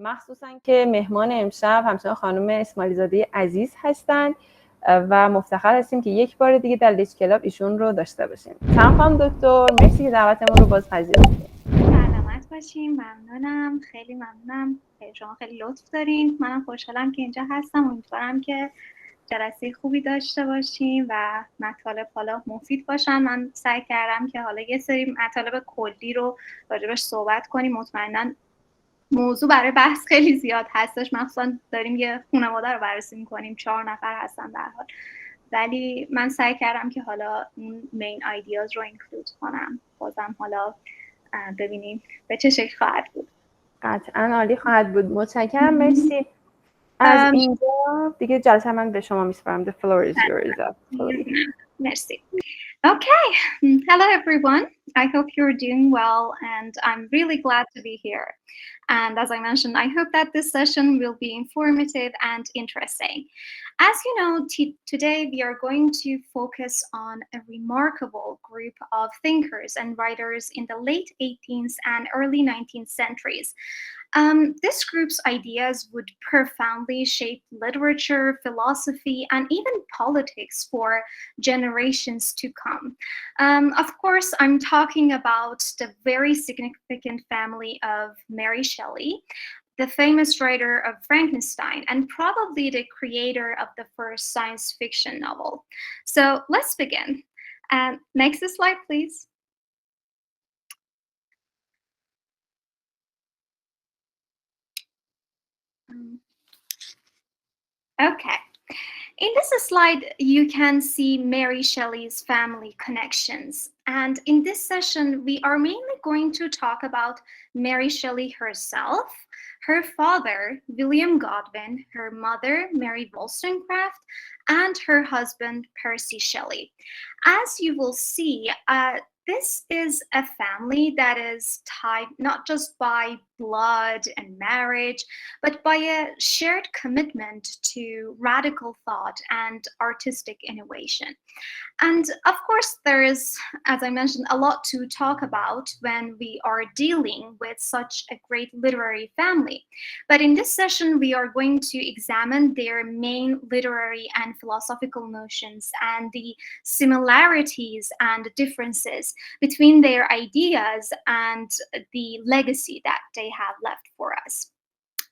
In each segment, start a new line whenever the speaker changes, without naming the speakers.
مخصوصا که مهمان امشب همچنان خانم اسماعیل زاده عزیز هستند و مفتخر هستیم که یک بار دیگه در لیچ کلاب ایشون رو داشته باشیم. سلام خانم دکتر، مرسی که دعوتمون رو باز پذیرفتید.
سلامت باشین، ممنونم، خیلی ممنونم. شما خیلی لطف دارین. منم خوشحالم که اینجا هستم. امیدوارم که جلسه خوبی داشته باشیم و مطالب حالا مفید باشن. من سعی کردم که حالا یه سری مطالب کلی رو راجبش صحبت کنیم. مطمئناً موضوع برای بحث خیلی زیاد هستش، مخصوصا داریم یه خانواده رو بررسی می‌کنیم، 4 نفر هستن در حال، ولی من سعی کردم که حالا اون مین ایدیاز رو اینکلود کنم. بازم حالا ببینیم به چه شکل خواهد بود.
قطعاً عالی خواهد بود. متشکرم، مرسی. از اینجا دیگه جلسه من به شما میسپارم. The floor is yours.
Merci. Okay. Hello, everyone. I hope you're doing well, and I'm really glad to be here. And as I mentioned, I hope that this session will be informative and interesting. As you know, today we are going to focus on a remarkable group of thinkers and writers in the late 18th and early 19th centuries. This group's ideas would profoundly shape literature, philosophy, and even politics for generations to come. Of course, I'm talking about the very significant family of Mary Shelley, the famous writer of Frankenstein, and probably the creator of the first science fiction novel. So let's begin. Next slide, please. Okay. In this slide, you can see Mary Shelley's family connections. And in this session, we are mainly going to talk about Mary Shelley herself, her father, William Godwin, her mother, Mary Wollstonecraft, and her husband, Percy Shelley. As you will see, this is a family that is tied not just by blood and marriage, but by a shared commitment to radical thought and artistic innovation. And of course, there is, as I mentioned, a lot to talk about when we are dealing with such a great literary family. But in this session, we are going to examine their main literary and philosophical notions and the similarities and differences between their ideas and the legacy that they have left for us.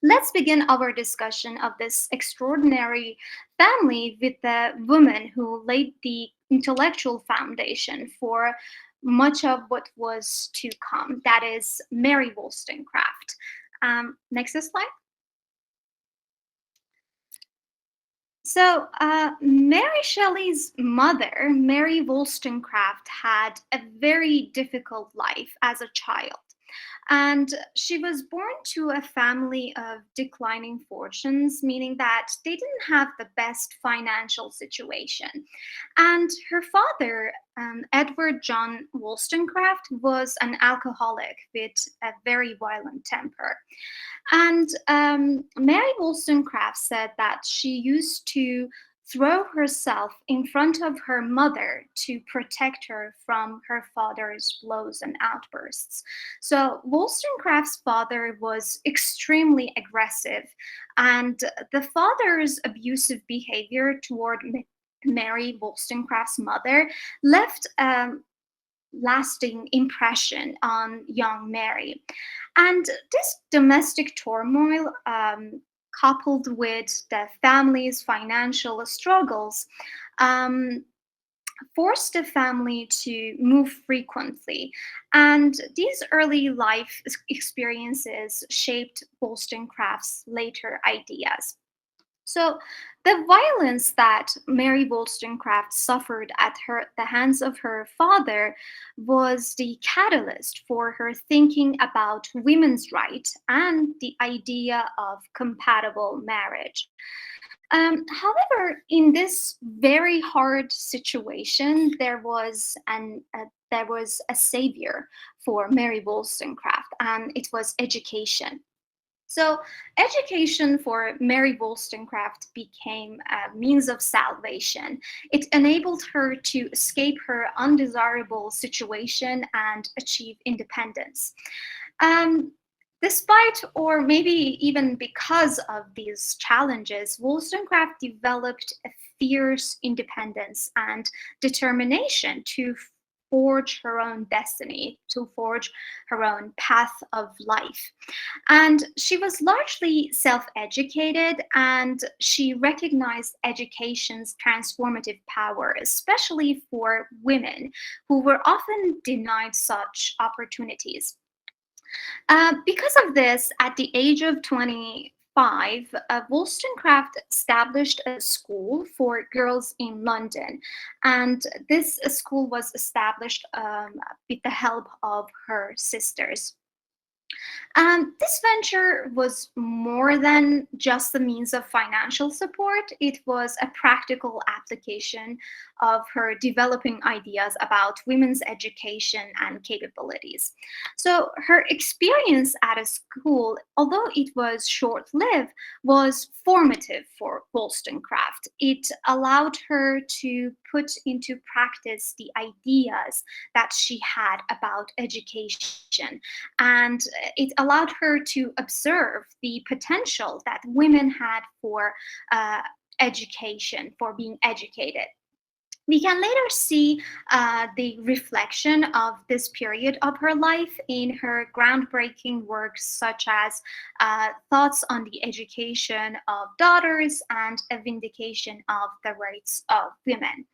Let's begin our discussion of this extraordinary family with the woman who laid the intellectual foundation for much of what was to come, that is Mary Wollstonecraft. Next slide. So Mary Shelley's mother, Mary Wollstonecraft, had a very difficult life as a child. And she was born to a family of declining fortunes, meaning that they didn't have the best financial situation. And her father, Edward John Wollstonecraft, was an alcoholic with a very violent temper. And Mary Wollstonecraft said that she used to throw herself in front of her mother to protect her from her father's blows and outbursts. So Wollstonecraft's father was extremely aggressive, and the father's abusive behavior toward Mary Wollstonecraft's mother left a lasting impression on young Mary. And this domestic turmoil, coupled with the family's financial struggles, forced the family to move frequently. And these early life experiences shaped Wollstonecraft's later ideas. So the violence that Mary Wollstonecraft suffered at the hands of her father was the catalyst for her thinking about women's rights and the idea of compatible marriage. However, in this very hard situation, there was a savior for Mary Wollstonecraft, and it was education. So education for Mary Wollstonecraft became a means of salvation. It enabled her to escape her undesirable situation and achieve independence. Despite, or maybe even because of these challenges, Wollstonecraft developed a fierce independence and determination to forge her own destiny, to forge her own path of life. And she was largely self-educated, and she recognized education's transformative power, especially for women who were often denied such opportunities. Because of this, at the age of 25, Wollstonecraft established a school for girls in London. And this school was established with the help of her sisters. This venture was more than just a means of financial support. It was a practical application of her developing ideas about women's education and capabilities. So her experience at a school, although it was short-lived, was formative for Wollstonecraft. It allowed her to put into practice the ideas that she had about education, and it allowed her to observe the potential that women had for education, for being educated. We can later see the reflection of this period of her life in her groundbreaking works, such as Thoughts on the Education of Daughters and A Vindication of the Rights of Women.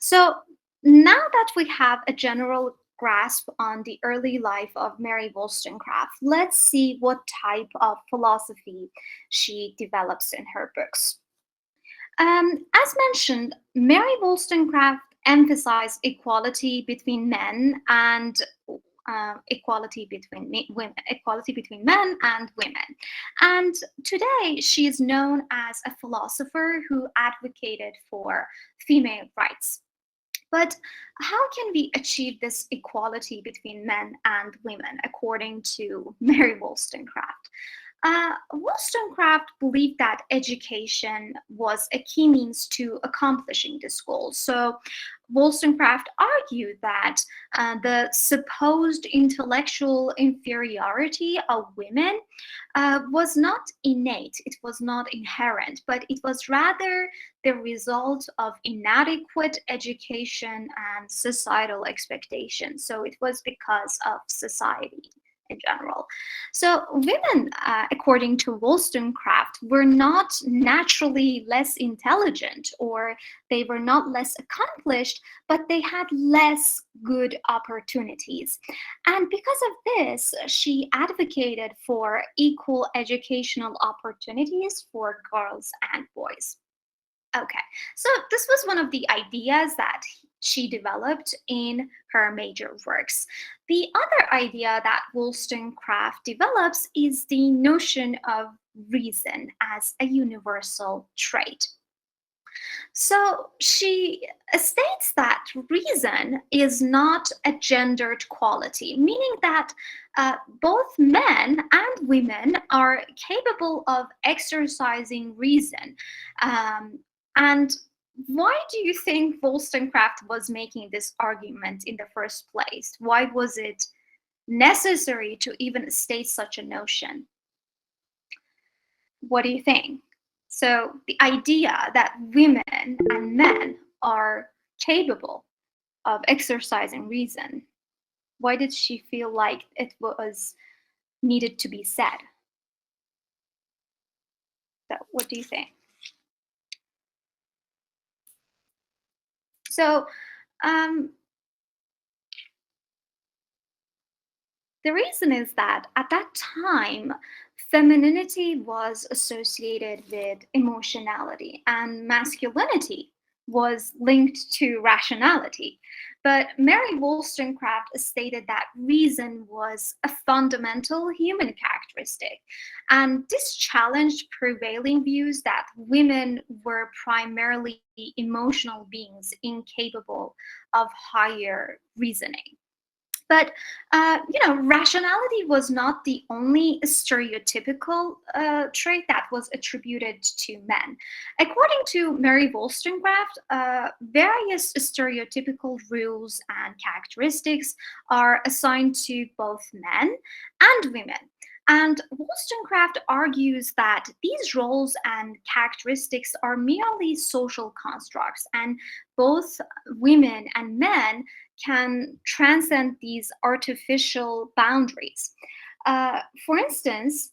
So now that we have a general grasp on the early life of Mary Wollstonecraft, let's see what type of philosophy she develops in her books. As mentioned, Mary Wollstonecraft emphasized equality between men and equality between men and women. And today she is known as a philosopher who advocated for female rights. But how can we achieve this equality between men and women, according to Mary Wollstonecraft? Wollstonecraft believed that education was a key means to accomplishing this goal. So Wollstonecraft argued that the supposed intellectual inferiority of women was not innate, it was not inherent, but it was rather the result of inadequate education and societal expectations. So it was because of society in general. So women, according to Wollstonecraft, were not naturally less intelligent, or they were not less accomplished, but they had less good opportunities. And because of this, she advocated for equal educational opportunities for girls and boys. Okay, so this was one of the ideas that she developed in her major works. The other idea that Wollstonecraft develops is the notion of reason as a universal trait. So she states that reason is not a gendered quality, meaning that both men and women are capable of exercising reason. And why do you think Wollstonecraft was making this argument in the first place? Why was it necessary to even state such a notion? What do you think? So the idea that women and men are capable of exercising reason, why did she feel like it was needed to be said? So what do you think? So the reason is that at that time, femininity was associated with emotionality and masculinity was linked to rationality. But Mary Wollstonecraft stated that reason was a fundamental human characteristic. And this challenged prevailing views that women were primarily emotional beings incapable of higher reasoning. But, rationality was not the only stereotypical trait that was attributed to men. According to Mary Wollstonecraft, various stereotypical rules and characteristics are assigned to both men and women. And Wollstonecraft argues that these roles and characteristics are merely social constructs, and both women and men can transcend these artificial boundaries. For instance,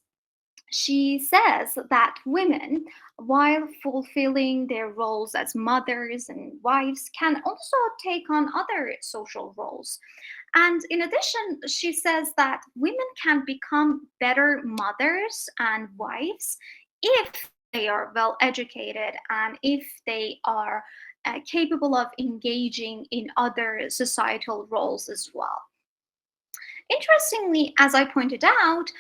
she says that women, while fulfilling their roles as mothers and wives, can also take on other social roles. And in addition, she says that women can become better mothers and wives if they are well educated and if they are capable of engaging in other societal roles as well. Interestingly, as I pointed out,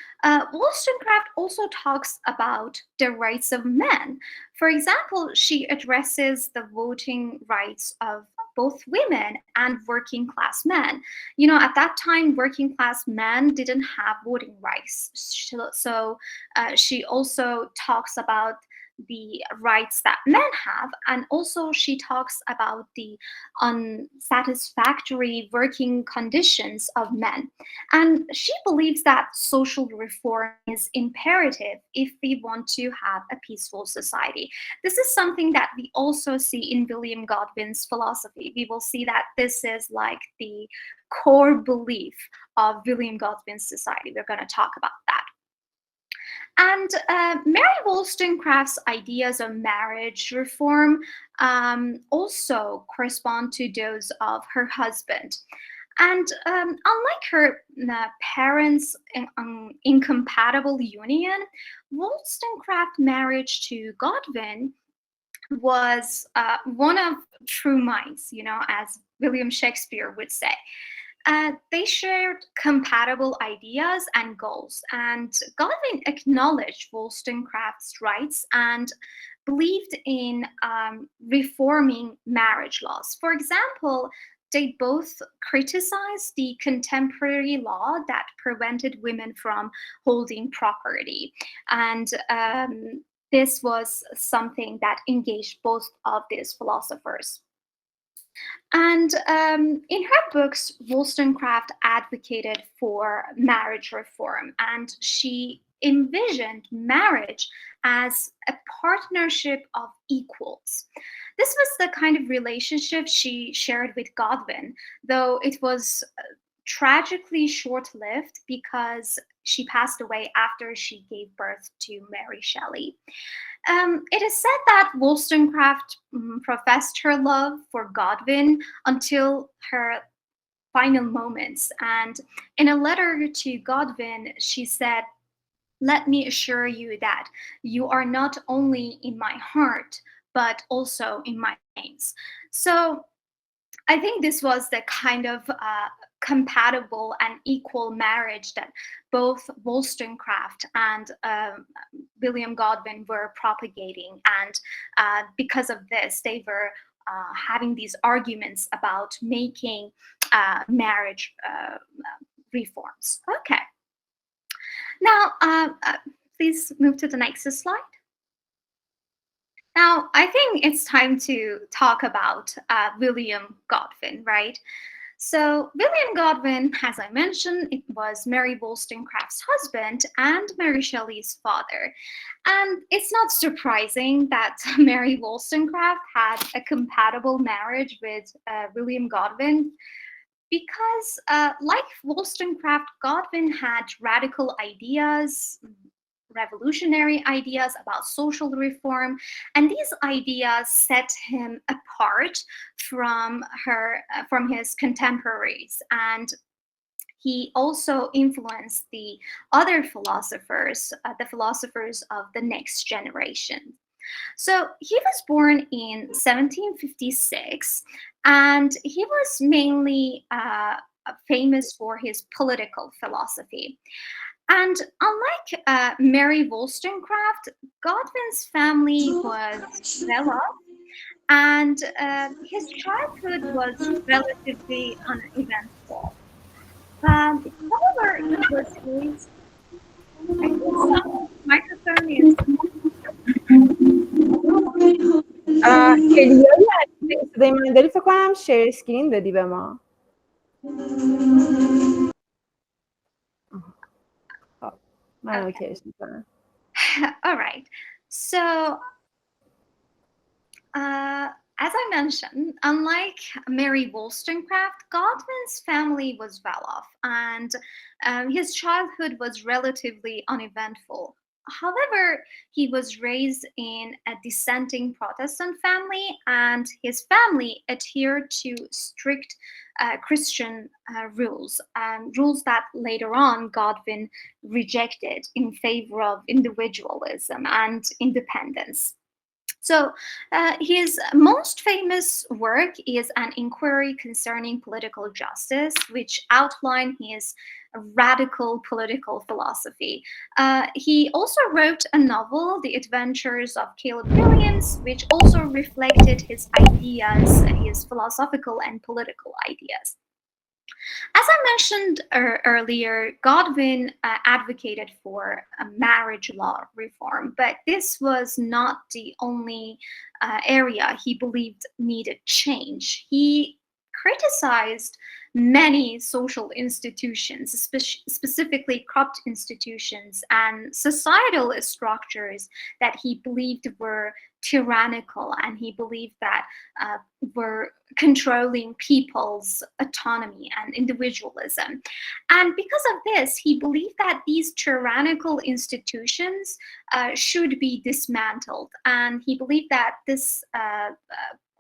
Wollstonecraft also talks about the rights of men. For example, she addresses the voting rights of both women and working class men. You know, at that time, working class men didn't have voting rights. So she also talks about the rights that men have, and also she talks about the unsatisfactory working conditions of men. And she believes that social reform is imperative if we want to have a peaceful society. This is something that we also see in William Godwin's philosophy. We will see that this is like the core belief of William Godwin's society. We're going to talk about that. And Mary Wollstonecraft's ideas of marriage reform also correspond to those of her husband. And unlike her parents' incompatible union, Wollstonecraft's marriage to Godwin was one of true minds, you know, as William Shakespeare would say. They shared compatible ideas and goals, and Godwin acknowledged Wollstonecraft's rights and believed in reforming marriage laws. For example, they both criticized the contemporary law that prevented women from holding property. And this was something that engaged both of these philosophers. And in her books, Wollstonecraft advocated for marriage reform, and she envisioned marriage as a partnership of equals. This was the kind of relationship she shared with Godwin, though it was tragically short-lived because she passed away after she gave birth to Mary Shelley. It is said that Wollstonecraft professed her love for Godwin until her final moments. And in a letter to Godwin, she said, "Let me assure you that you are not only in my heart, but also in my veins." So I think this was the kind of compatible and equal marriage that both Wollstonecraft and William Godwin were propagating. And because of this, they were having these arguments about making marriage reforms. Okay. Now, please move to the next slide. Now, I think it's time to talk about William Godwin, right? So William Godwin, as I mentioned, it was Mary Wollstonecraft's husband and Mary Shelley's father. And it's not surprising that Mary Wollstonecraft had a compatible marriage with William Godwin, because like Wollstonecraft, Godwin had radical ideas, revolutionary ideas about social reform, and these ideas set him apart from his contemporaries. And he also influenced the other philosophers, the philosophers of the next generation. So he was born in 1756, and he was mainly famous for his political philosophy. And unlike Mary Wollstonecraft, Godwin's family was well off, and his childhood was relatively uneventful. However, he was raised. Microphone is.
هلیاری هستی صدای من داری؟ فکر کنم شیر اسکرین دادی به ما. من
Okay.
اوکیش میکنم.
All right. So, as I mentioned, unlike Mary Wollstonecraft, Godwin's family was well off, and his childhood was relatively uneventful. However, he was raised in a dissenting Protestant family, and his family adhered to strict Christian rules that later on Godwin rejected in favor of individualism and independence. So, his most famous work is an inquiry concerning political justice, which outlined his radical political philosophy. He also wrote a novel, The Adventures of Caleb Williams, which also reflected his ideas, his philosophical and political ideas. As I mentioned earlier, Godwin advocated for a marriage law reform, but this was not the only area he believed needed change. He criticized many social institutions, specifically corrupt institutions and societal structures that he believed were tyrannical, and he believed that were controlling people's autonomy and individualism. And because of this, he believed that these tyrannical institutions should be dismantled. And he believed that this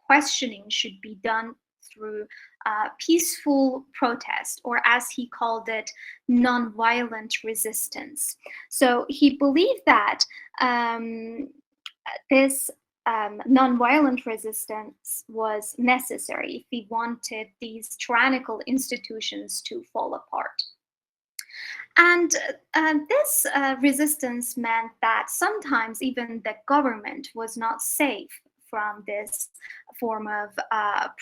questioning should be done through peaceful protest, or as he called it, nonviolent resistance. So he believed that this nonviolent resistance was necessary if we wanted these tyrannical institutions to fall apart. And this resistance meant that sometimes even the government was not safe from this form of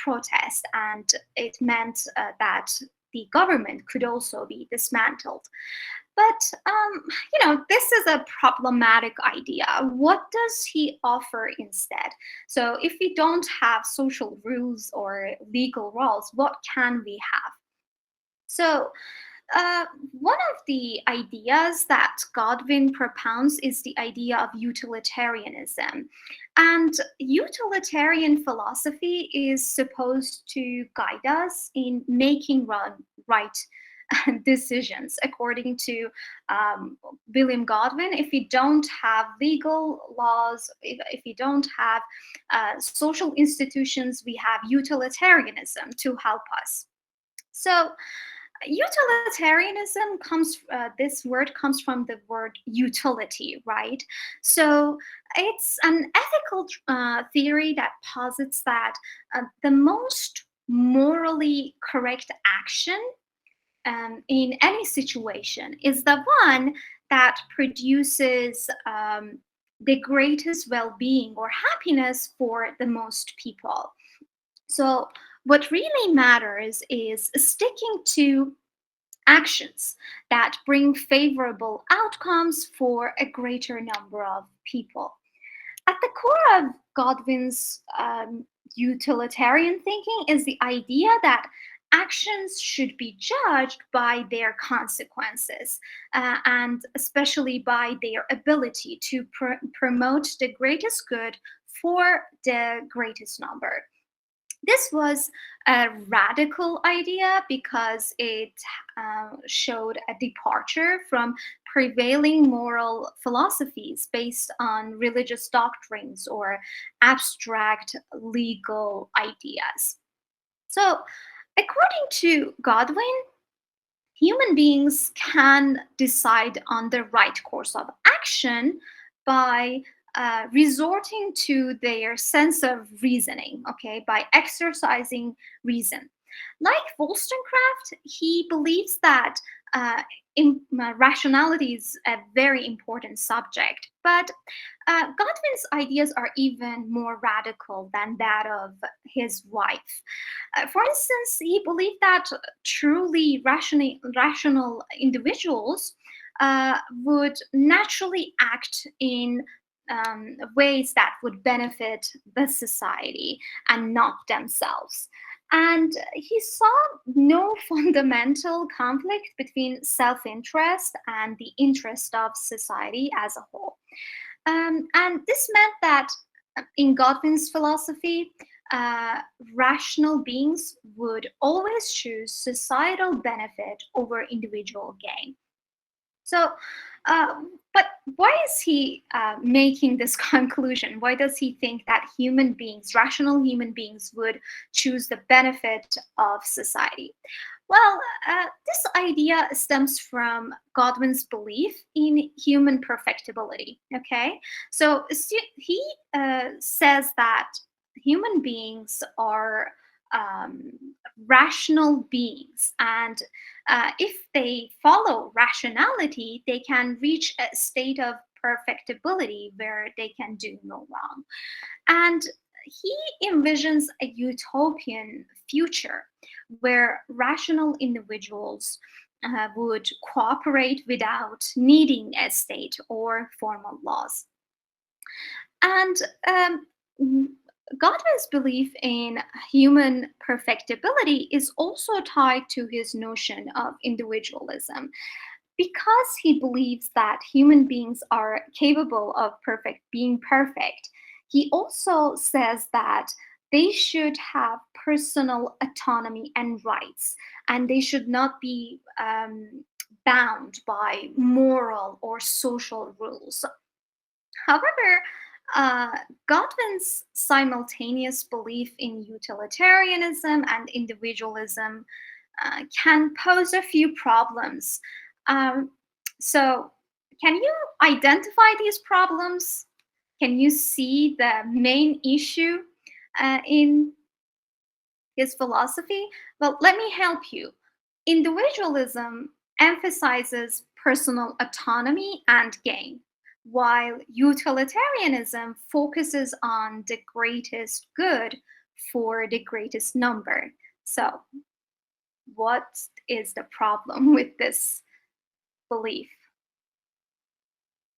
protest, and it meant that the government could also be dismantled. But, this is a problematic idea. What does he offer instead? So if we don't have social rules or legal laws, what can we have? So one of the ideas that Godwin propounds is the idea of utilitarianism. And utilitarian philosophy is supposed to guide us in making right decisions. According to William Godwin, if we don't have legal laws, if we don't have social institutions, we have utilitarianism to help us. So utilitarianism this word comes from the word utility, right? So it's an ethical theory that posits that the most morally correct action in any situation is the one that produces the greatest well-being or happiness for the most people. So what really matters is sticking to actions that bring favorable outcomes for a greater number of people. At the core of Godwin's utilitarian thinking is the idea that actions should be judged by their consequences, and especially by their ability to promote the greatest good for the greatest number. This was a radical idea because it showed a departure from prevailing moral philosophies based on religious doctrines or abstract legal ideas. So, according to Godwin, human beings can decide on the right course of action by resorting to their sense of reasoning, okay, by exercising reason. Like Wollstonecraft, he believes that rationality is a very important subject, but Godwin's ideas are even more radical than that of his wife. For instance, he believed that truly rational individuals would naturally act in ways that would benefit the society and not themselves. And he saw no fundamental conflict between self-interest and the interest of society as a whole. And this meant that in Godwin's philosophy, rational beings would always choose societal benefit over individual gain. So, but why is he making this conclusion? Why does he think that human beings, rational human beings, would choose the benefit of society? Well, this idea stems from Godwin's belief in human perfectibility. Okay, so he says that human beings are rational beings, and if they follow rationality, they can reach a state of perfectibility where they can do no wrong. And he envisions a utopian future where rational individuals would cooperate without needing a state or formal laws. And Godwin's belief in human perfectibility is also tied to his notion of individualism, because he believes that human beings are capable of being perfect. He also says that they should have personal autonomy and rights, and they should not be bound by moral or social rules. However, Godwin's simultaneous belief in utilitarianism and individualism can pose a few problems. So, can you identify these problems? Can you see the main issue in his philosophy? Well, let me help you. Individualism emphasizes personal autonomy and gain, while utilitarianism focuses on the greatest good for the greatest number. So, what is the problem with this belief?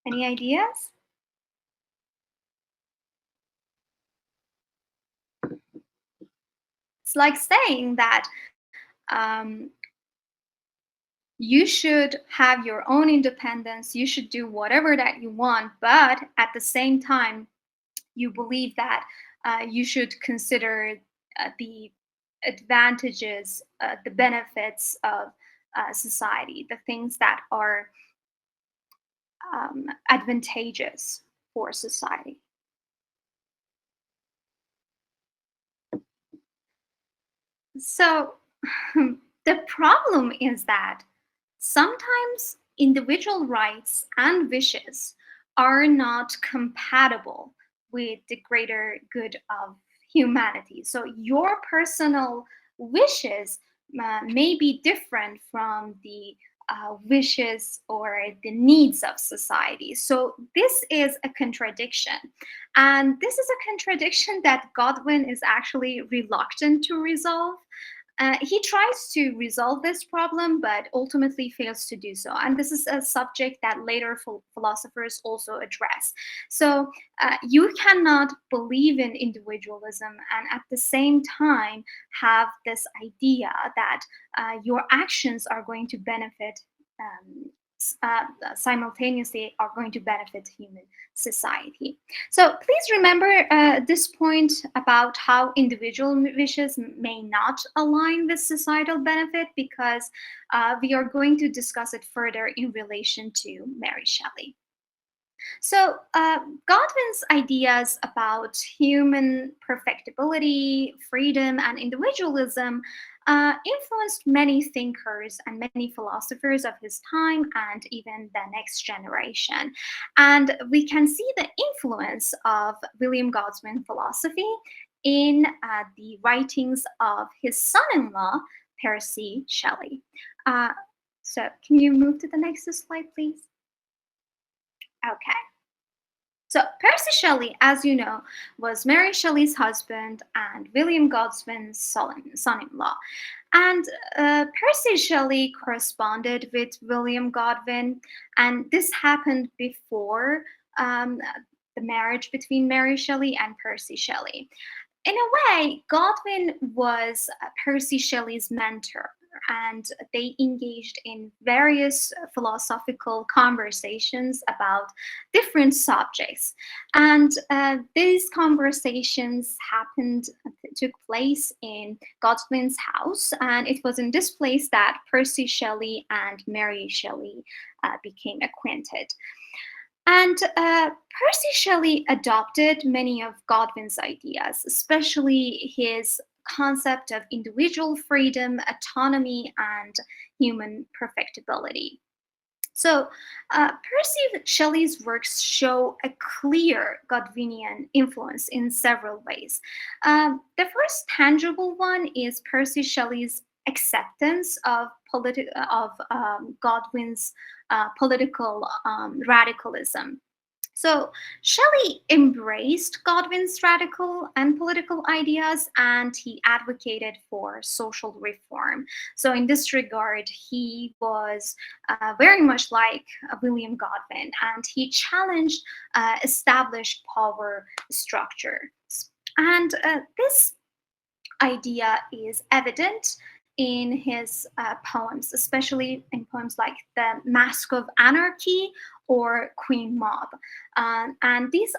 Any ideas? It's like saying that you should have your own independence, you should do whatever that you want, but at the same time, you believe that you should consider the advantages, the benefits of society, the things that are advantageous for society. So the problem is that sometimes individual rights and wishes are not compatible with the greater good of humanity. So your personal wishes may be different from the wishes or the needs of society. So this is a contradiction. And this is a contradiction that Godwin is actually reluctant to resolve. He tries to resolve this problem, but ultimately fails to do so. And this is a subject that later philosophers also address. So you cannot believe in individualism and at the same time have this idea that your actions are going to benefit simultaneously are going to benefit human society. So please remember this point about how individual wishes may not align with societal benefit, because we are going to discuss it further in relation to Mary Shelley. So Godwin's ideas about human perfectibility, freedom, and individualism influenced many thinkers and many philosophers of his time and even the next generation. And we can see the influence of William Godwin's philosophy in the writings of his son-in-law, Percy Shelley. So can you move to the next slide, please? Okay. So Percy Shelley, as you know, was Mary Shelley's husband and William Godwin's son-in-law. And Percy Shelley corresponded with William Godwin, and this happened before the marriage between Mary Shelley and Percy Shelley. In a way, Godwin was Percy Shelley's mentor, and they engaged in various philosophical conversations about different subjects. And these conversations took place in Godwin's house, and it was in this place that Percy Shelley and Mary Shelley became acquainted. And Percy Shelley adopted many of Godwin's ideas, especially his concept of individual freedom, autonomy, and human perfectibility. So Percy Shelley's works show a clear Godwinian influence in several ways. The first tangible one is Percy Shelley's acceptance of Godwin's political radicalism. So Shelley embraced Godwin's radical and political ideas, and he advocated for social reform. So in this regard, he was very much like William Godwin, and he challenged established power structures. And this idea is evident in his poems, especially in poems like The Mask of Anarchy or Queen Mob. And these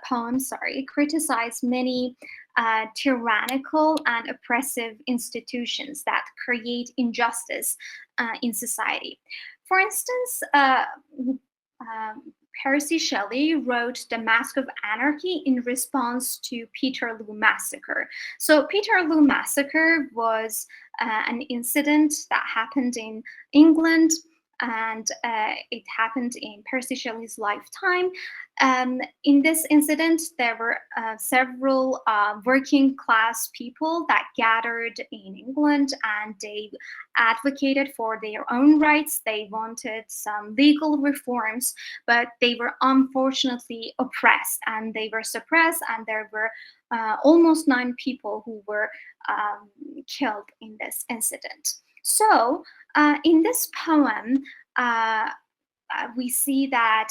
poems criticize many tyrannical and oppressive institutions that create injustice in society. For instance, Percy Shelley wrote The Mask of Anarchy in response to Peterloo Massacre. So Peterloo Massacre was an incident that happened in England, and it happened in Percy Shelley's lifetime. In this incident, there were several working class people that gathered in England, and they advocated for their own rights. They wanted some legal reforms, but they were unfortunately oppressed, and they were suppressed, and there were almost 9 people who were killed in this incident. So in this poem, we see that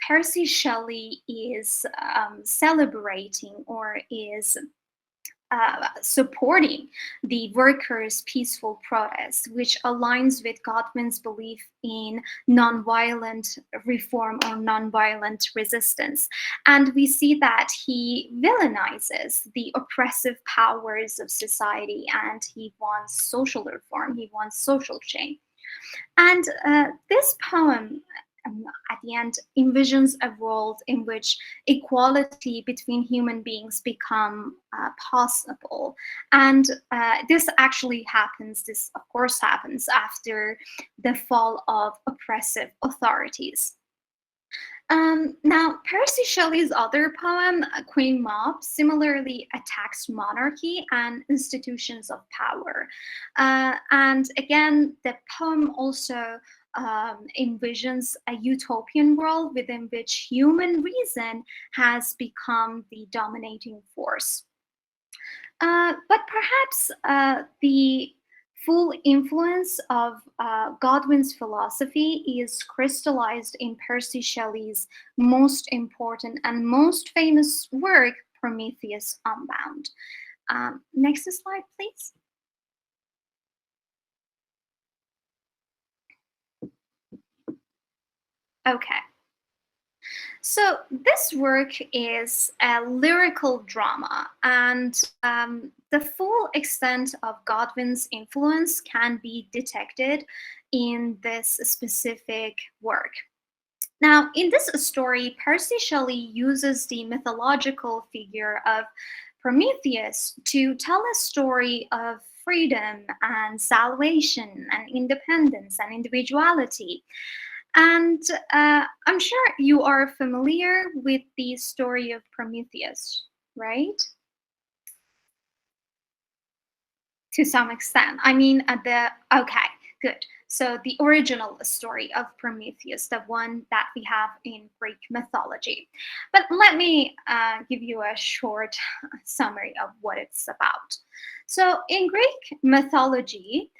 Percy Shelley is celebrating or is supporting the workers' peaceful protest, which aligns with Godwin's belief in nonviolent reform or nonviolent resistance. And we see that he villainizes the oppressive powers of society, and he wants social reform, he wants social change. And this poem, at the end, envisions a world in which equality between human beings become possible. And this actually happens, this of course happens after the fall of oppressive authorities. Now, Percy Shelley's other poem, Queen Mob, similarly attacks monarchy and institutions of power. And again, the poem also envisions a utopian world within which human reason has become the dominating force. But perhaps the full influence of Godwin's philosophy is crystallized in Percy Shelley's most important and most famous work, Prometheus Unbound. Next slide, please. Okay. So this work is a lyrical drama, and the full extent of Godwin's influence can be detected in this specific work. Now, in this story, Percy Shelley uses the mythological figure of Prometheus to tell a story of freedom and salvation and independence and individuality. And I'm sure you are familiar with the story of Prometheus, right? To some extent. I mean, okay, good. So the original story of Prometheus, the one that we have in Greek mythology. But let me give you a short summary of what it's about. So in Greek mythology,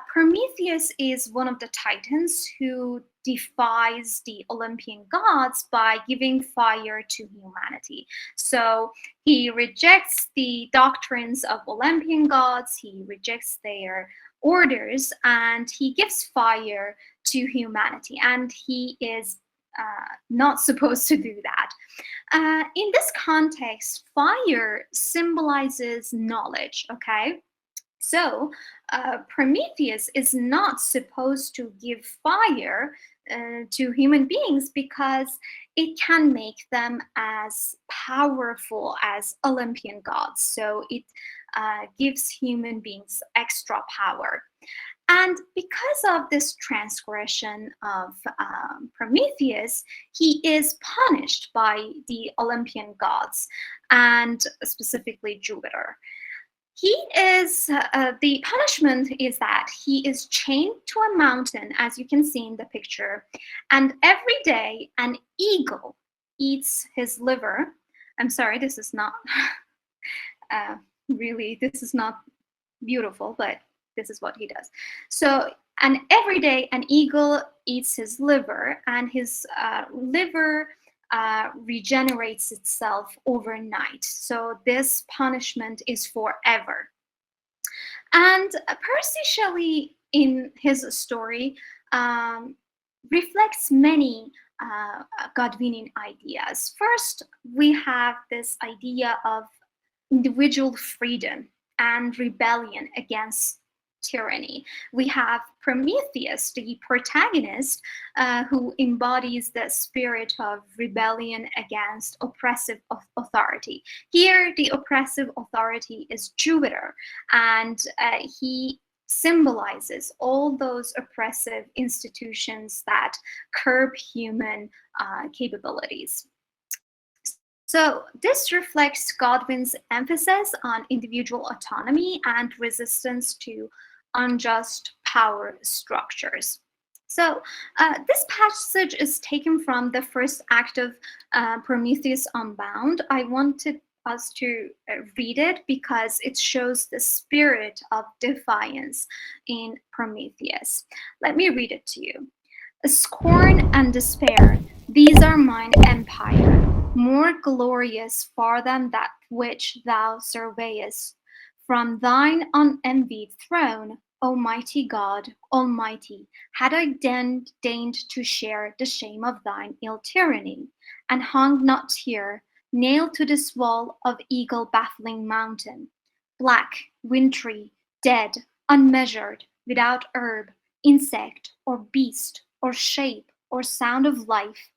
Prometheus is one of the titans who defies the Olympian gods by giving fire to humanity. So he rejects the doctrines of Olympian gods, he rejects their orders, and he gives fire to humanity. And he is not supposed to do that. In this context, fire symbolizes knowledge, okay? So Prometheus is not supposed to give fire to human beings because it can make them as powerful as Olympian gods. So it gives human beings extra power. And because of this transgression of Prometheus, he is punished by the Olympian gods, and specifically Jupiter. The punishment is that he is chained to a mountain, as you can see in the picture, and every day an eagle eats his liver. I'm sorry, this is not this is not beautiful, but this is what he does. So, and every day an eagle eats his liver, and his liver regenerates itself overnight. So this punishment is forever. And Percy Shelley, in his story, reflects many Godwinian ideas. First, we have this idea of individual freedom and rebellion against tyranny. We have Prometheus, the protagonist, who embodies the spirit of rebellion against oppressive authority. Here, the oppressive authority is Jupiter, and he symbolizes all those oppressive institutions that curb human capabilities. So this reflects Godwin's emphasis on individual autonomy and resistance to unjust power structures. So this passage is taken from the first act of Prometheus Unbound. I wanted us to read it because it shows the spirit of defiance in Prometheus. Let me read it to you. Scorn and despair, these are mine empire, more glorious far than that which thou surveyest. From thine unenvied throne, Almighty God, Almighty, had I deigned to share the shame of thine ill tyranny, and hung not here, nailed to this wall of eagle-baffling mountain, black, wintry, dead, unmeasured, without herb, insect, or beast, or shape, or sound of life,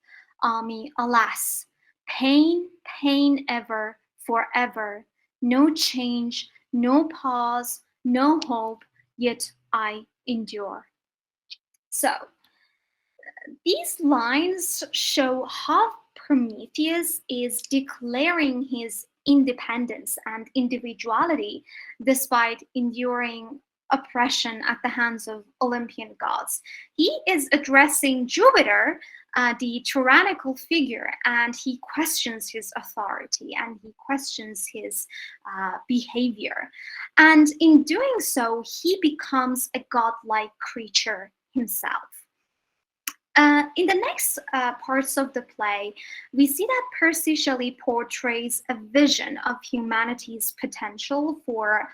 me, alas, pain, pain ever, forever, no change, no pause, no hope, yet I endure. So, these lines show how Prometheus is declaring his independence and individuality despite enduring oppression at the hands of Olympian gods. He is addressing Jupiter, the tyrannical figure, and he questions his authority and he questions his behavior. And in doing so, he becomes a godlike creature himself. In the next parts of the play, we see that Percy Shelley portrays a vision of humanity's potential for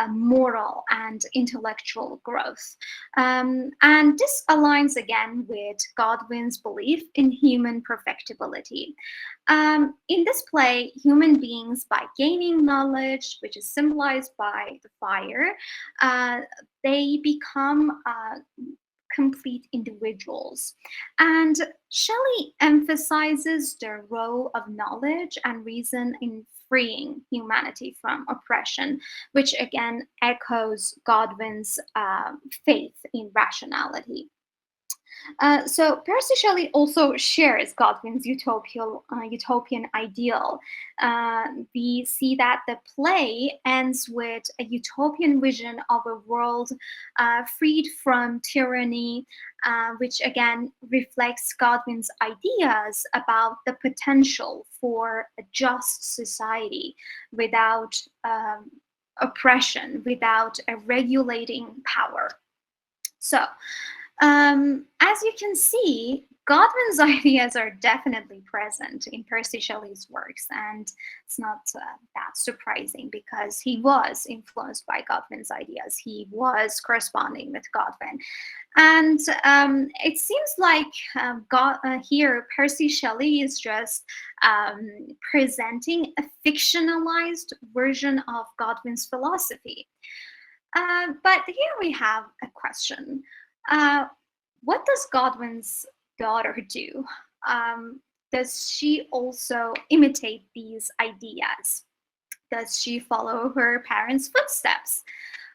moral and intellectual growth. And this aligns again with Godwin's belief in human perfectibility. In this play, human beings, by gaining knowledge, which is symbolized by the fire, they become complete individuals. And Shelley emphasizes the role of knowledge and reason in freeing humanity from oppression, which again echoes Godwin's faith in rationality. So Percy Shelley also shares Godwin's utopian ideal. We see that the play ends with a utopian vision of a world freed from tyranny, which again reflects Godwin's ideas about the potential for a just society without oppression, without a regulating power. So, As you can see, Godwin's ideas are definitely present in Percy Shelley's works, and it's not that surprising because he was influenced by Godwin's ideas. He was corresponding with Godwin. And it seems like here Percy Shelley is just presenting a fictionalized version of Godwin's philosophy. But here we have a question. What does Godwin's daughter do? Does she also imitate these ideas? Does she follow her parents' footsteps?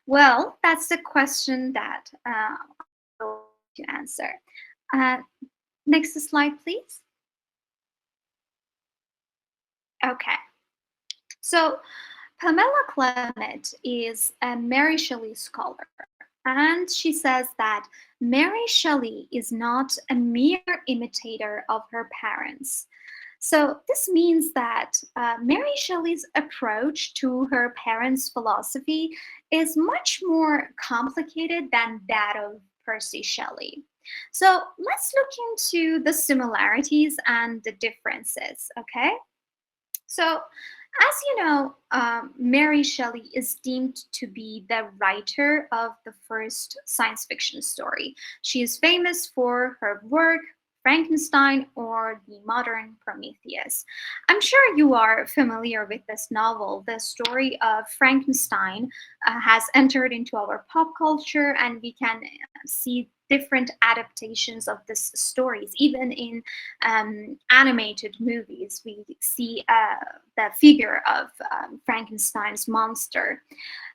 Well, that's the question that I will to answer. Next slide, please. Okay. So Pamela Clement is a Mary Shelley scholar, and she says that Mary Shelley is not a mere imitator of her parents. So this means that Mary Shelley's approach to her parents' philosophy is much more complicated than that of Percy Shelley. So let's look into the similarities and the differences, okay? So as you know, Mary Shelley is deemed to be the writer of the first science fiction story. She is famous for her work, Frankenstein or the modern Prometheus. I'm sure you are familiar with this novel. The story of Frankenstein has entered into our pop culture, and we can see different adaptations of these stories. Even in animated movies, we see the figure of Frankenstein's monster.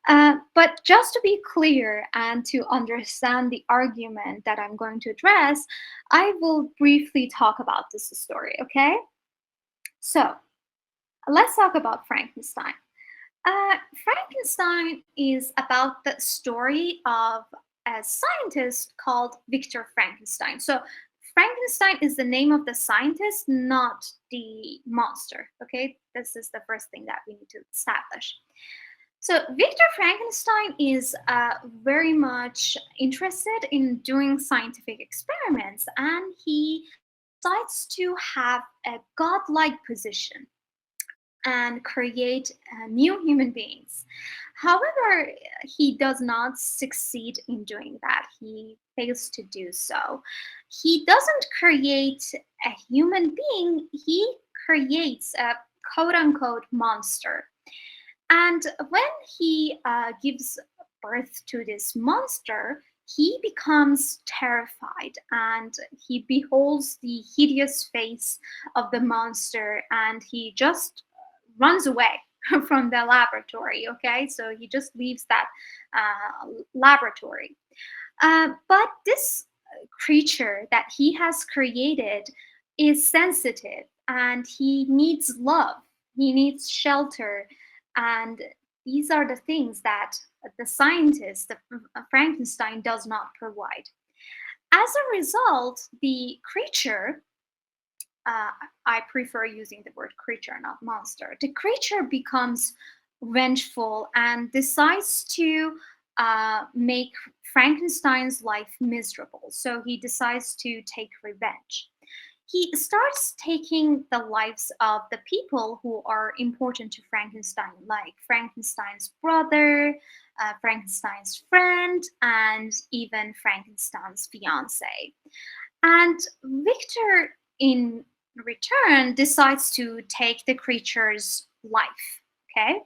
But just to be clear and to understand the argument that I'm going to address, I will briefly talk about this story, okay? So let's talk about Frankenstein. Frankenstein is about the story of a scientist called Victor Frankenstein. So Frankenstein is the name of the scientist, not the monster, okay? This is the first thing that we need to establish. So Victor Frankenstein is very much interested in doing scientific experiments, and he decides to have a godlike position and create new human beings. However, he does not succeed in doing that. He fails to do so. He doesn't create a human being, he creates a quote-unquote monster. And when he gives birth to this monster, he becomes terrified and he beholds the hideous face of the monster, and he just runs away from the laboratory, okay? So he just leaves that laboratory. But this creature that he has created is sensitive, and he needs love, he needs shelter, and these are the things that the scientist, Frankenstein, does not provide. As a result, the creature, I prefer using the word creature, not monster. The creature becomes vengeful and decides to make Frankenstein's life miserable. So he decides to take revenge. He starts taking the lives of the people who are important to Frankenstein, like Frankenstein's brother, Frankenstein's friend, and even Frankenstein's fiance. And Victor, in return, decides to take the creature's life, okay?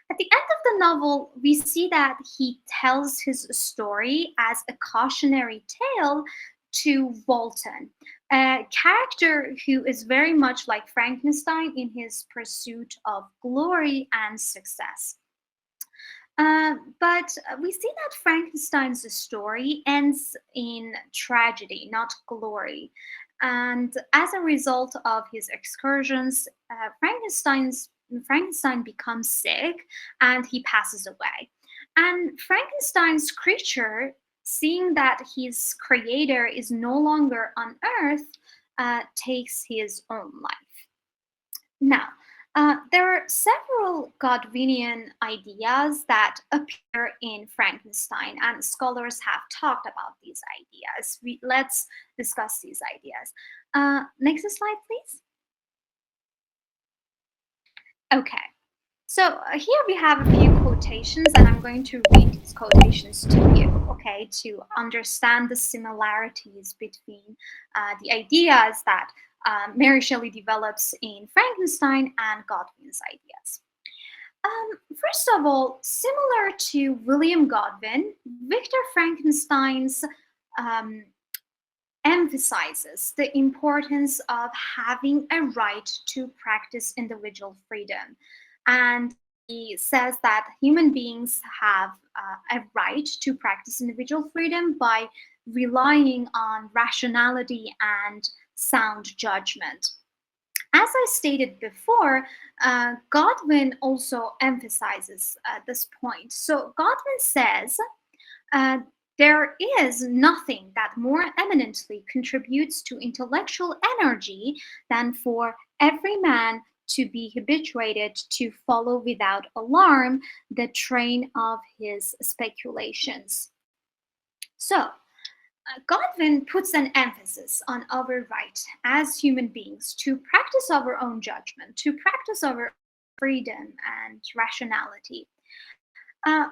At the end of the novel, we see that he tells his story as a cautionary tale to Walton, a character who is very much like Frankenstein in his pursuit of glory and success. But we see that Frankenstein's story ends in tragedy, not glory. And as a result of his excursions, Frankenstein becomes sick and he passes away. And Frankenstein's creature, seeing that his creator is no longer on Earth, takes his own life. Now, There are several Godwinian ideas that appear in Frankenstein, and scholars have talked about these ideas. Let's discuss these ideas. Next slide, please. Okay, so here we have a few quotations, and I'm going to read these quotations to you, okay, to understand the similarities between the ideas that Mary Shelley develops in Frankenstein and Godwin's ideas. First of all, similar to William Godwin, Victor Frankenstein's emphasizes the importance of having a right to practice individual freedom. And he says that human beings have a right to practice individual freedom by relying on rationality and sound judgment. As I stated before, Godwin also emphasizes this point. So Godwin says, there is nothing that more eminently contributes to intellectual energy than for every man to be habituated to follow without alarm the train of his speculations. So, Godwin puts an emphasis on our right as human beings to practice our own judgment, to practice our freedom and rationality.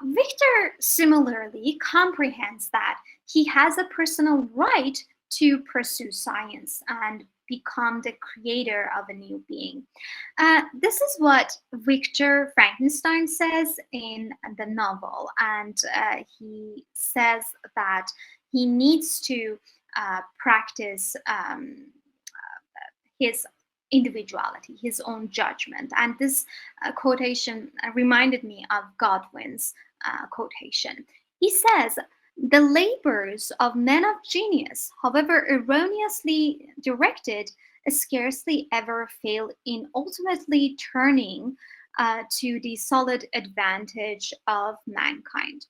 Victor similarly comprehends that he has a personal right to pursue science and become the creator of a new being. This is what Victor Frankenstein says in the novel, and he says that he needs to practice his individuality, his own judgment. And this quotation reminded me of Godwin's quotation. He says, "The labors of men of genius, however erroneously directed, scarcely ever fail in ultimately turning to the solid advantage of mankind."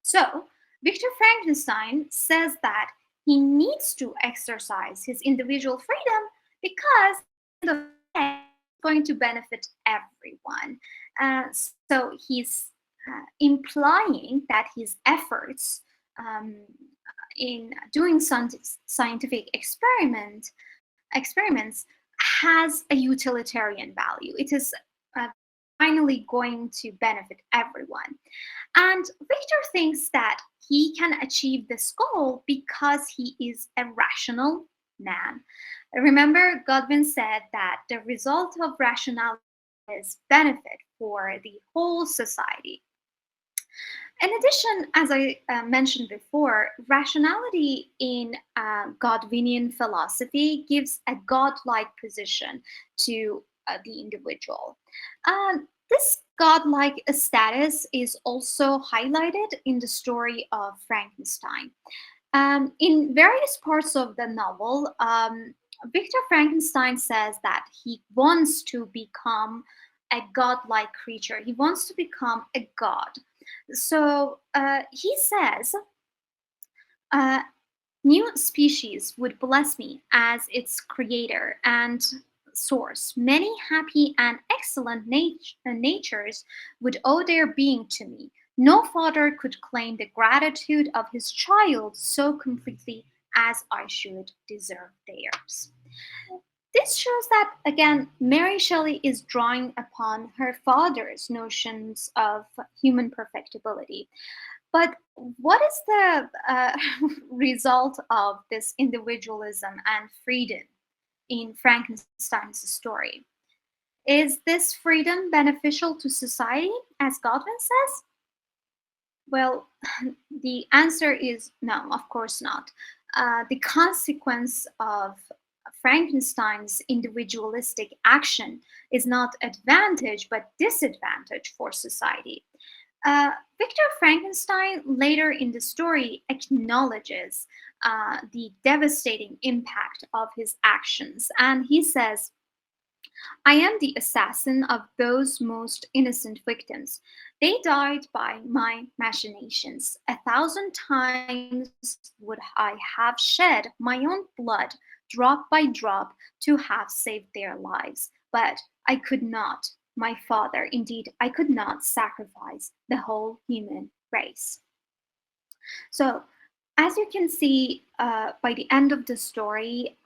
So, Victor Frankenstein says that he needs to exercise his individual freedom because the going to benefit everyone. So he's implying that his efforts in doing scientific experiments has a utilitarian value. It is finally going to benefit everyone. And Victor thinks that he can achieve this goal because he is a rational man. Remember, Godwin said that the result of rationality is benefit for the whole society. In addition, as I mentioned before, rationality in Godwinian philosophy gives a godlike position to the individual. This godlike status is also highlighted in the story of Frankenstein. In various parts of the novel, Victor Frankenstein says that he wants to become a godlike creature. He wants to become a god. So he says, new species would bless me as its creator and source. Many happy and excellent natures would owe their being to me. No father could claim the gratitude of his child so completely as I should deserve theirs. This shows that, again, Mary Shelley is drawing upon her father's notions of human perfectibility. But what is the result of this individualism and freedom in Frankenstein's story? Is this freedom beneficial to society, as Godwin says? Well, the answer is no, of course not. The consequence of Frankenstein's individualistic action is not advantage, but disadvantage for society. Victor Frankenstein later in the story acknowledges the devastating impact of his actions, and he says, I am the assassin of those most innocent victims. They died by my machinations. 1,000 times would I have shed my own blood, drop by drop, to have saved their lives. But I could not, my father, indeed, I could not sacrifice the whole human race. So, as you can see by the end of the story,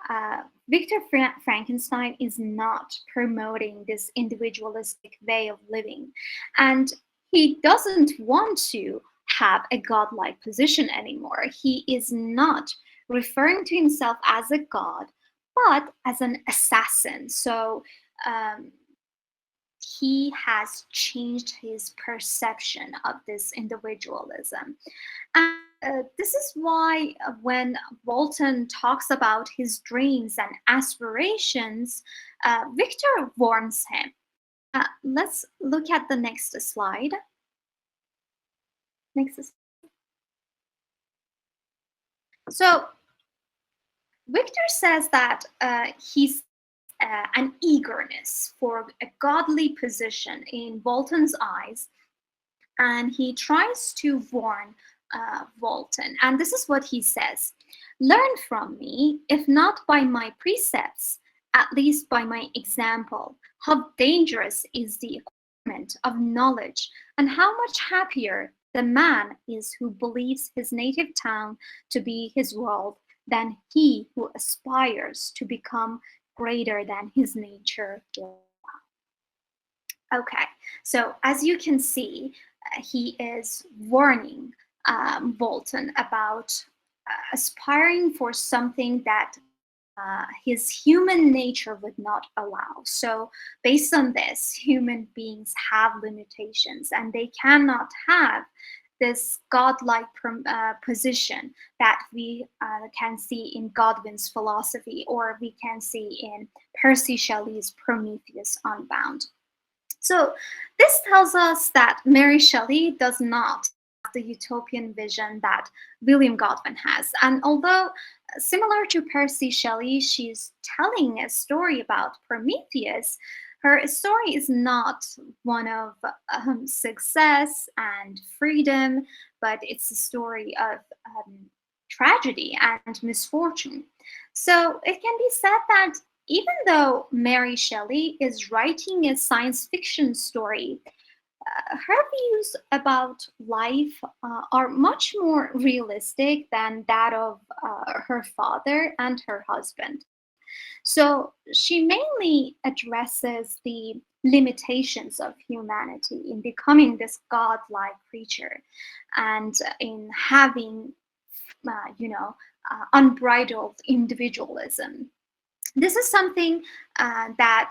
Victor Frankenstein is not promoting this individualistic way of living. And he doesn't want to have a godlike position anymore. He is not referring to himself as a god, but as an assassin. So he has changed his perception of this individualism. And this is why when Walton talks about his dreams and aspirations, Victor warns him. Let's look at the next slide. Next slide. So Victor says that he's an eagerness for a godly position in Walton's eyes, and he tries to warn Walton. And this is what he says: learn from me, if not by my precepts, at least by my example, how dangerous is the acquirement of knowledge, and how much happier the man is who believes his native town to be his world than he who aspires to become greater than his nature. Okay, so as you can see, he is warning Walton about aspiring for something that his human nature would not allow. So based on this, human beings have limitations, and they cannot have this godlike position that we can see in Godwin's philosophy, or we can see in Percy Shelley's Prometheus Unbound. So this tells us that Mary Shelley does not have the utopian vision that William Godwin has. And although similar to Percy Shelley, she's telling a story about Prometheus, her story is not one of success and freedom, but it's a story of tragedy and misfortune. So it can be said that even though Mary Shelley is writing a science fiction story, her views about life are much more realistic than that of her father and her husband. So she mainly addresses the limitations of humanity in becoming this godlike creature and in having, unbridled individualism. This is something that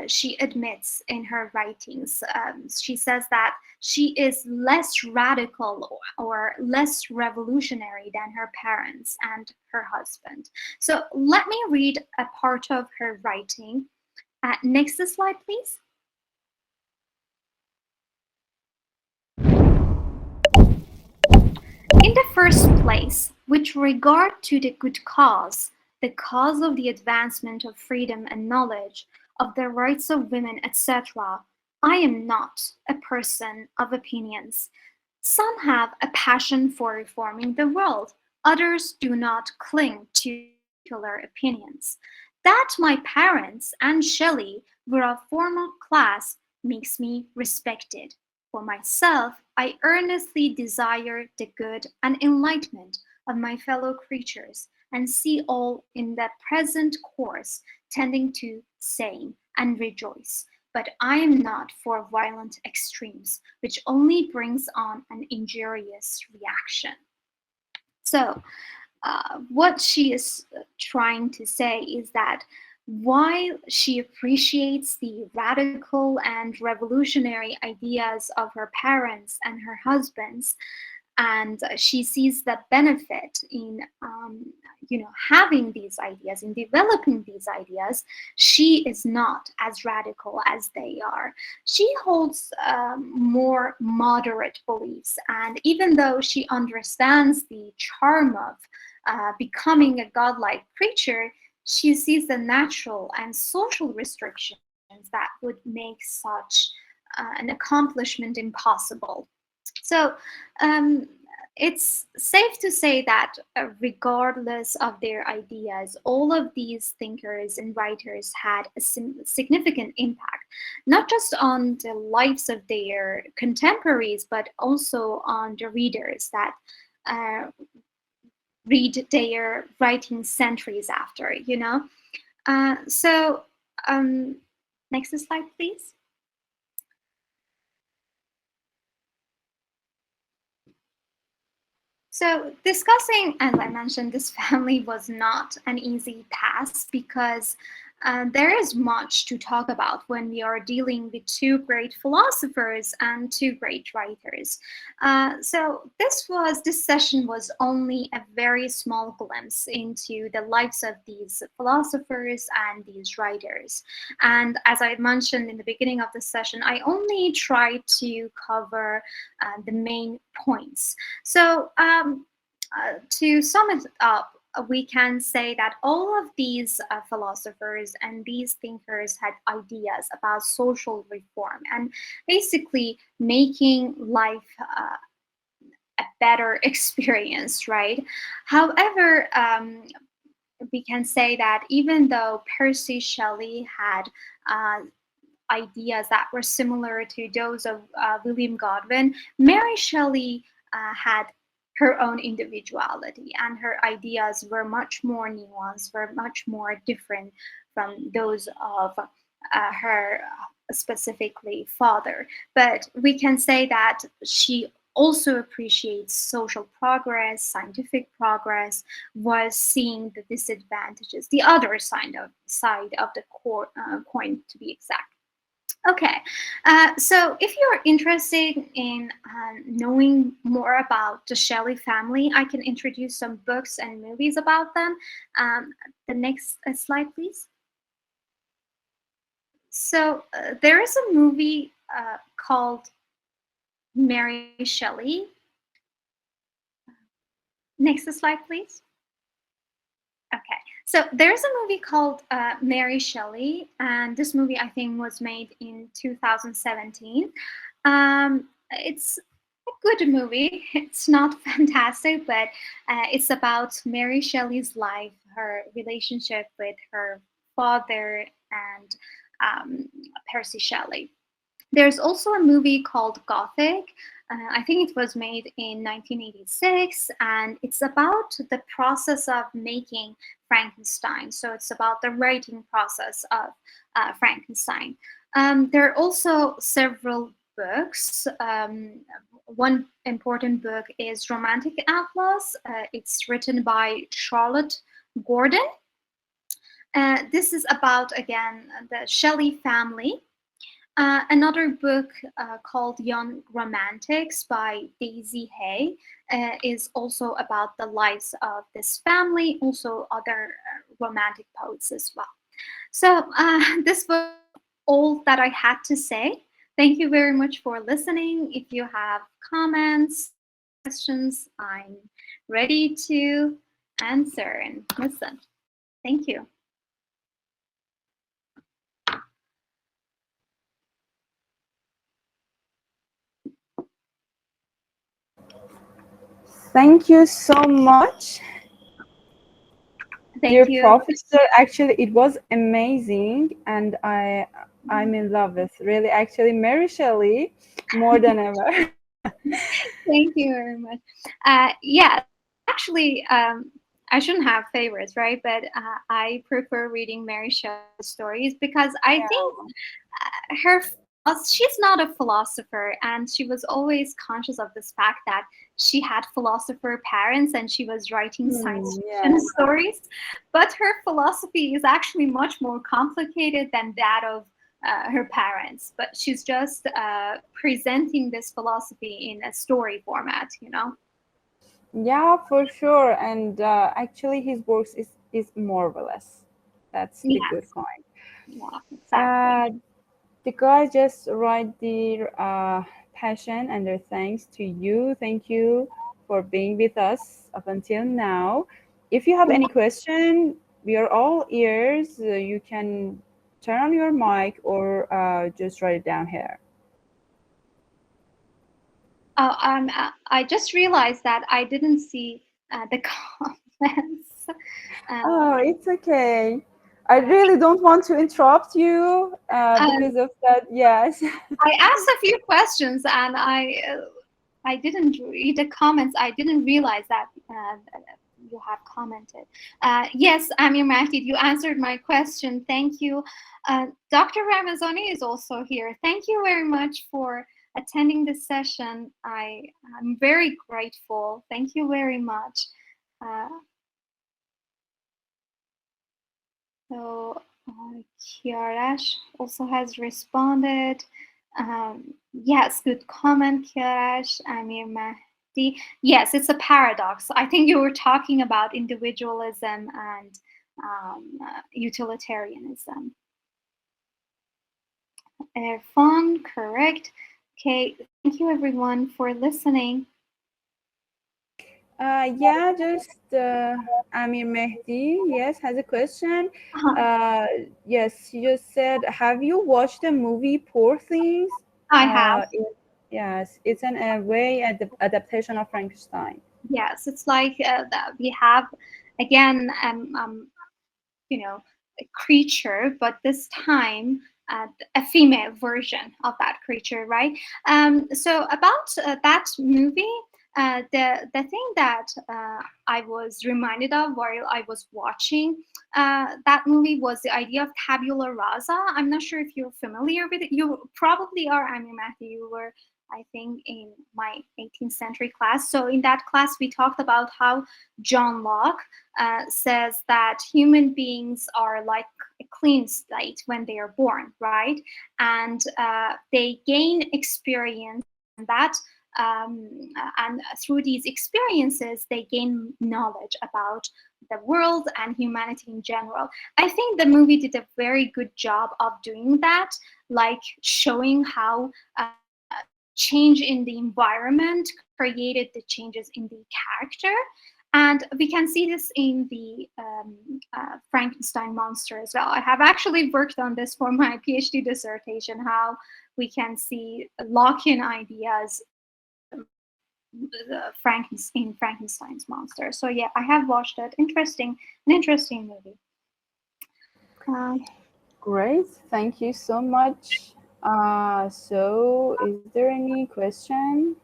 she admits in her writings. She says that she is less radical or less revolutionary than her parents and her husband. So let me read a part of her writing. Next slide, please. In the first place, with regard to the good cause, the cause of the advancement of freedom and knowledge, of the rights of women, etc., I am not a person of opinions. Some have a passion for reforming the world. Others do not cling to particular opinions. That my parents and Shelley were of formal class makes me respected. For myself, I earnestly desire the good and enlightenment of my fellow creatures, and see all in the present course tending to same and rejoice. But I am not for violent extremes, which only brings on an injurious reaction. So what she is trying to say is that while she appreciates the radical and revolutionary ideas of her parents and her husbands, and she sees the benefit in having these ideas, in developing these ideas, she is not as radical as they are. She holds more moderate beliefs, and even though she understands the charm of becoming a godlike creature, she sees the natural and social restrictions that would make such an accomplishment impossible. So it's safe to say that regardless of their ideas, all of these thinkers and writers had a significant impact, not just on the lives of their contemporaries, but also on the readers that uh, read their writings centuries after, you know? So next slide, please. So discussing, as I mentioned, this family was not an easy task because there is much to talk about when we are dealing with two great philosophers and two great writers. So this session was only a very small glimpse into the lives of these philosophers and these writers. And as I mentioned in the beginning of the session, I only tried to cover the main points. So to sum it up, we can say that all of these philosophers and these thinkers had ideas about social reform and basically making life a better experience, right? However, we can say that even though Percy Shelley had ideas that were similar to those of William Godwin, Mary Shelley had her own individuality, and her ideas were much more nuanced, were much more different from those of her specifically father. But we can say that she also appreciates social progress, scientific progress, was seeing the disadvantages, the other side of the coin, to be exact. Okay, so if you're interested in knowing more about the Shelley family, I can introduce some books and movies about them. The next slide, please. So there is a movie called Mary Shelley. Next slide, please. Okay, so there's a movie called Mary Shelley, and this movie I think was made in 2017. It's a good movie. It's not fantastic, but it's about Mary Shelley's life, her relationship with her father and Percy Shelley. There's also a movie called Gothic. I think it was made in 1986, and it's about the process of making Frankenstein. So it's about the writing process of Frankenstein. There are also several books. One important book is Romantic Atlas. It's written by Charlotte Gordon. This is about, again, the Shelley family. Another book called Young Romantics by Daisy Hay is also about the lives of this family, also other romantic poets as well. So this was all that I had to say. Thank you very much for listening. If you have comments, questions, I'm ready to answer and listen. Thank you.
Thank you so much.
Thank
Dear
you.
Professor, actually it was amazing, and I'm in love with really actually Mary Shelley more than ever.
Thank you very much. Yeah, actually, I shouldn't have favorites, right? But I prefer reading Mary Shelley's stories because I think she's not a philosopher, and she was always conscious of this fact that she had philosopher parents and she was writing science fiction stories. But her philosophy is actually much more complicated than that of her parents, but she's just presenting this philosophy in a story format, you know?
Yeah, for sure. And actually his works is marvelous. That's the good point.
Yeah, exactly.
The guys just write their passion and their thanks to you. Thank you for being with us up until now. If you have any question, we are all ears. You can turn on your mic or just write it down here.
I just realized that I didn't see the comments.
Oh, it's okay. I really don't want to interrupt you because of that. Yes.
I asked a few questions and I didn't read the comments. I didn't realize that you have commented. Yes, Amir Mahdi, you answered my question. Thank you. Dr. Ramazani is also here. Thank you very much for attending this session. I'm very grateful. Thank you very much. So Kiarash also has responded. Yes, good comment, Kiarash. Amir Mahdi. Yes, it's a paradox. I think you were talking about individualism and utilitarianism. Irfan, correct. Okay, thank you everyone for listening.
Yeah, just Amir Mehdi, yes, has a question. Yes, he just said, have you watched the movie Poor Things?
I have.
Yes, it's an way adaptation of Frankenstein.
Yes, it's like that we have, again, you know, a creature, but this time a female version of that creature, right? So about that movie, the thing that I was reminded of while I was watching that movie was the idea of tabula rasa. I'm not sure if you're familiar with it. You probably are. I mean, Matthew, you were, I think, in my 18th century class. So in that class, we talked about how John Locke says that human beings are like a clean slate when they are born, right? And they gain experience, and that and through these experiences, they gain knowledge about the world and humanity in general. I think the movie did a very good job of doing that, like showing how change in the environment created the changes in the character. And we can see this in the Frankenstein monster as well. I have actually worked on this for my PhD dissertation, how we can see Lockean ideas in Frankenstein's monster. So yeah, I have watched it. An interesting movie.
Great, thank you so much. So is there any question?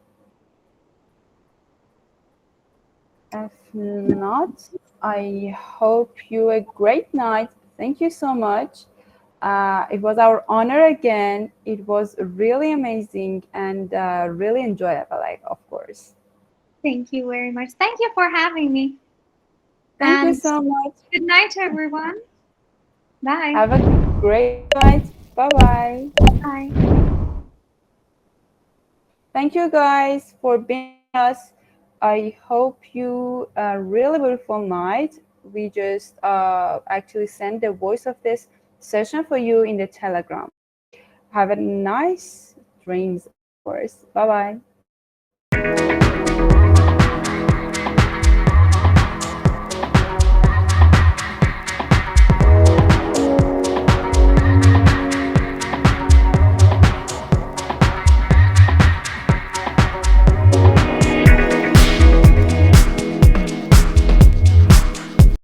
If not, I hope you a great night. Thank you so much. It was our honor again. It was really amazing and really enjoyable, like, of course.
Thank you very much. Thank you for having me.
Thank you so much.
Good night, everyone. Bye.
Have a great night. Bye-bye.
Bye.
Thank you guys for being with us. I hope you a really beautiful night. We just actually sent the voice of this session for you in the Telegram. Have a nice dreams, of course. Bye-bye.